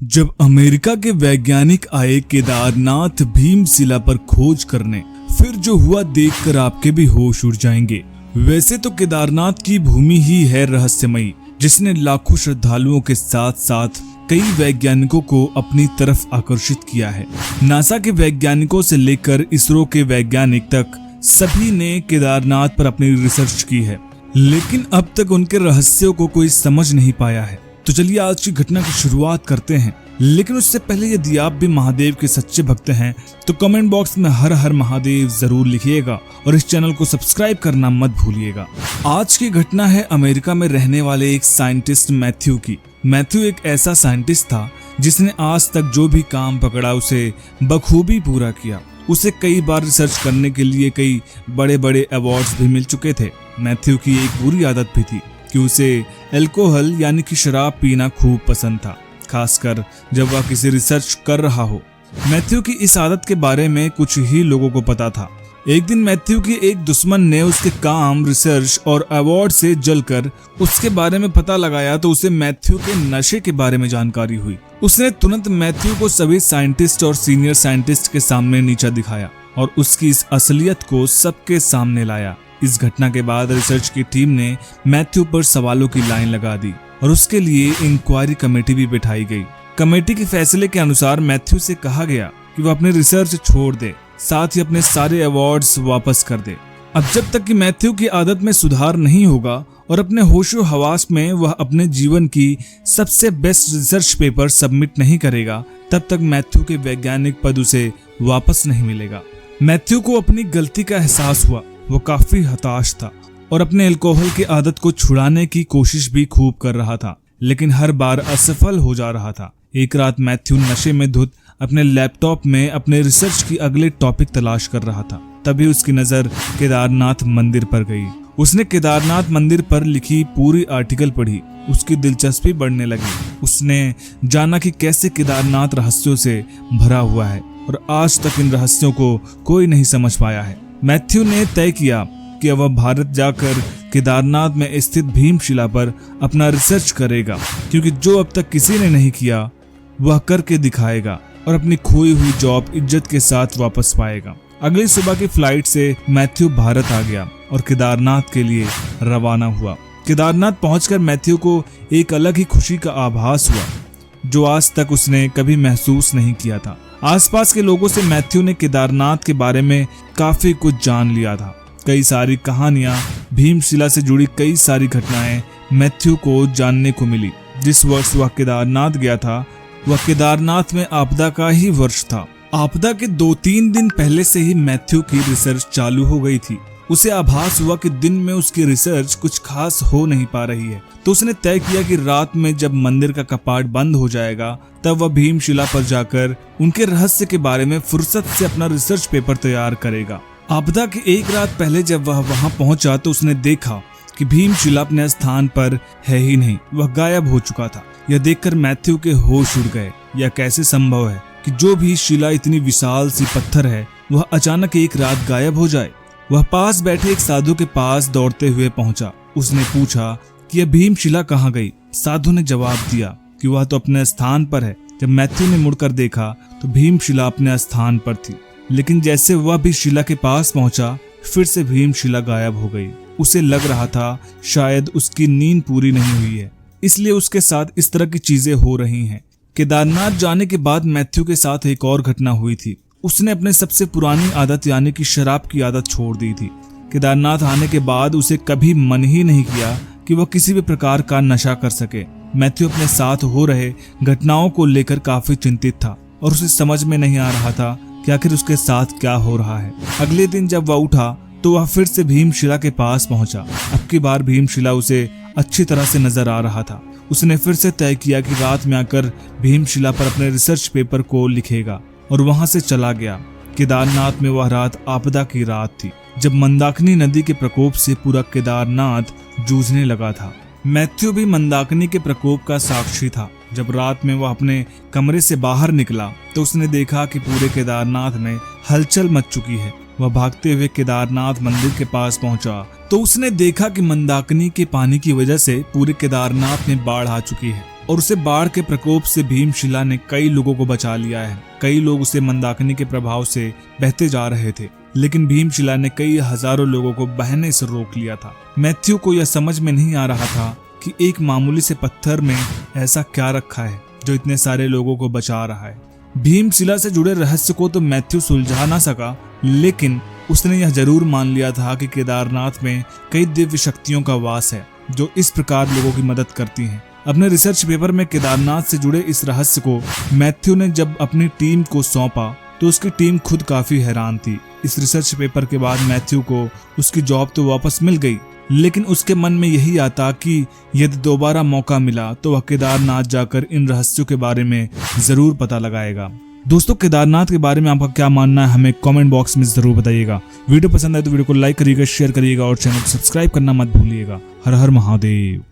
जब अमेरिका के वैज्ञानिक आए केदारनाथ भीमशिला पर खोज करने, फिर जो हुआ देखकर आपके भी होश उड़ जाएंगे। वैसे तो केदारनाथ की भूमि ही है रहस्यमयी, जिसने लाखों श्रद्धालुओं के साथ साथ कई वैज्ञानिकों को अपनी तरफ आकर्षित किया है। नासा के वैज्ञानिकों से लेकर इसरो के वैज्ञानिक तक सभी ने केदारनाथ पर अपनी रिसर्च की है, लेकिन अब तक उनके रहस्यों को कोई समझ नहीं पाया है। तो चलिए आज की घटना की शुरुआत करते हैं, लेकिन उससे पहले यदि आप भी महादेव के सच्चे भक्त हैं तो कमेंट बॉक्स में हर हर महादेव जरूर लिखिएगा और इस चैनल को सब्सक्राइब करना मत भूलिएगा। आज की घटना है अमेरिका में रहने वाले एक साइंटिस्ट मैथ्यू की। मैथ्यू एक ऐसा साइंटिस्ट था जिसने आज तक जो भी काम पकड़ा उसे बखूबी पूरा किया। उसे कई बार रिसर्च करने के लिए कई बड़े बड़े अवार्ड्स भी मिल चुके थे। मैथ्यू की एक बुरी आदत भी थी कि उसे अल्कोहल यानी कि शराब पीना खूब पसंद था, खासकर जब वह किसी रिसर्च कर रहा हो। मैथ्यू की इस आदत के बारे में कुछ ही लोगों को पता था। एक दिन मैथ्यू के एक दुश्मन ने उसके काम, रिसर्च और अवार्ड से जलकर उसके बारे में पता लगाया तो उसे मैथ्यू के नशे के बारे में जानकारी हुई। उसने तुरंत मैथ्यू को सभी साइंटिस्ट और सीनियर साइंटिस्ट के सामने नीचा दिखाया और उसकी इस असलियत को सबके सामने लाया। इस घटना के बाद रिसर्च की टीम ने मैथ्यू पर सवालों की लाइन लगा दी और उसके लिए इंक्वायरी कमेटी भी बिठाई गई। कमेटी के फैसले के अनुसार मैथ्यू से कहा गया कि वह अपनी रिसर्च छोड़ दे, साथ ही अपने सारे अवार्ड्स वापस कर दे। अब जब तक कि मैथ्यू की आदत में सुधार नहीं होगा और अपने होशो हवास में वह अपने जीवन की सबसे बेस्ट रिसर्च पेपर सबमिट नहीं करेगा, तब तक मैथ्यू के वैज्ञानिक पद उसे वापस नहीं मिलेगा। मैथ्यू को अपनी गलती का एहसास हुआ। वो काफी हताश था और अपने अल्कोहल की आदत को छुड़ाने की कोशिश भी खूब कर रहा था, लेकिन हर बार असफल हो जा रहा था। एक रात मैथ्यू नशे में धुत अपने लैपटॉप में अपने रिसर्च की अगले टॉपिक तलाश कर रहा था। तभी उसकी नजर केदारनाथ मंदिर पर गई। उसने केदारनाथ मंदिर पर लिखी पूरी आर्टिकल पढ़ी। उसकी दिलचस्पी बढ़ने लगी। उसने जाना कि कैसे केदारनाथ रहस्यों से भरा हुआ है और आज तक इन रहस्यों को कोई नहीं समझ पाया है। मैथ्यू ने तय किया कि वह भारत जाकर केदारनाथ में स्थित भीमशिला पर अपना रिसर्च करेगा, क्योंकि जो अब तक किसी ने नहीं किया वह करके दिखाएगा और अपनी खोई हुई जॉब इज्जत के साथ वापस पाएगा। अगली सुबह की फ्लाइट से मैथ्यू भारत आ गया और केदारनाथ के लिए रवाना हुआ। केदारनाथ पहुंचकर मैथ्यू को एक अलग ही खुशी का आभास हुआ, जो आज तक उसने कभी महसूस नहीं किया था। आसपास के लोगों से मैथ्यू ने केदारनाथ के बारे में काफी कुछ जान लिया था। कई सारी कहानियां, भीमशिला से जुड़ी कई सारी घटनाएं मैथ्यू को जानने को मिली। जिस वर्ष वह केदारनाथ गया था वह केदारनाथ में आपदा का ही वर्ष था। आपदा के 2-3 दिन पहले से ही मैथ्यू की रिसर्च चालू हो गई थी। उसे आभास हुआ कि दिन में उसकी रिसर्च कुछ खास हो नहीं पा रही है, तो उसने तय किया कि रात में जब मंदिर का कपाट बंद हो जाएगा तब वह भीमशिला पर जाकर उनके रहस्य के बारे में फुर्सत से अपना रिसर्च पेपर तैयार करेगा। आपदा के एक रात पहले जब वह वहां पहुंचा तो उसने देखा कि भीमशिला अपने स्थान पर है ही नहीं, वह गायब हो चुका था। यह देखकर मैथ्यू के होश उड़ गए। यह कैसे संभव है कि जो भी शिला इतनी विशाल सी पत्थर है वह अचानक एक रात गायब हो जाए। वह पास बैठे एक साधु के पास दौड़ते हुए पहुंचा। उसने पूछा कि यह भीमशिला कहाँ गई। साधु ने जवाब दिया कि वह तो अपने स्थान पर है। जब मैथ्यू ने मुड़कर देखा तो भीमशिला अपने स्थान पर थी, लेकिन जैसे वह भी शिला के पास पहुंचा फिर से भीमशिला गायब हो गई। उसे लग रहा था शायद उसकी नींद पूरी नहीं हुई है, इसलिए उसके साथ इस तरह की चीजें हो रही हैं। केदारनाथ जाने के बाद मैथ्यू के साथ एक और घटना हुई थी। उसने अपने सबसे पुरानी आदत यानी कि शराब की आदत छोड़ दी थी। केदारनाथ आने के बाद उसे कभी मन ही नहीं किया कि वह किसी भी प्रकार का नशा कर सके। मैथ्यू अपने साथ हो रहे घटनाओं को लेकर काफी चिंतित था और उसे समझ में नहीं आ रहा था कि आखिर उसके साथ क्या हो रहा है। अगले दिन जब वह उठा तो वह फिर से भीमशिला के पास पहुंचा। अब की बार भीमशिला उसे अच्छी तरह से नजर आ रहा था। उसने फिर से तय किया कि रात में आकर भीमशिला पर अपने रिसर्च पेपर को लिखेगा और वहां से चला गया। केदारनाथ में वह रात आपदा की रात थी, जब मंदाकिनी नदी के प्रकोप से पूरा केदारनाथ जूझने लगा था। मैथ्यू भी मंदाकिनी के प्रकोप का साक्षी था। जब रात में वह अपने कमरे से बाहर निकला तो उसने देखा कि पूरे केदारनाथ में हलचल मच चुकी है। वह भागते हुए केदारनाथ मंदिर के पास पहुंचा तो उसने देखा कि मंदाकिनी के पानी की वजह से पूरे केदारनाथ में बाढ़ आ चुकी है। और उसे बाढ़ के प्रकोप से भीमशिला ने कई लोगों को बचा लिया है। कई लोग उसे मंदाकिनी के प्रभाव से बहते जा रहे थे, लेकिन भीमशिला ने कई हजारों लोगों को बहने से रोक लिया था। मैथ्यू को यह समझ में नहीं आ रहा था कि एक मामूली से पत्थर में ऐसा क्या रखा है जो इतने सारे लोगों को बचा रहा है। भीमशिला से जुड़े रहस्य को तो मैथ्यू सुलझा ना सका, लेकिन उसने यह जरूर मान लिया था कि केदारनाथ में कई दिव्य शक्तियों का वास है जो इस प्रकार लोगों की मदद करती हैं। अपने रिसर्च पेपर में केदारनाथ से जुड़े इस रहस्य को मैथ्यू ने जब अपनी टीम को सौंपा तो उसकी टीम खुद काफी हैरान थी। इस रिसर्च पेपर के बाद मैथ्यू को उसकी जॉब तो वापस मिल गई, लेकिन उसके मन में यही आता कि यदि दोबारा मौका मिला तो वह केदारनाथ जाकर इन रहस्यों के बारे में जरूर पता लगाएगा। दोस्तों, केदारनाथ के बारे में आपका क्या मानना है हमें कमेंट बॉक्स में जरूर बताइएगा। वीडियो पसंद आए तो वीडियो को लाइक करिएगा, शेयर करिएगा और चैनल को सब्सक्राइब करना मत भूलिएगा। हर हर महादेव।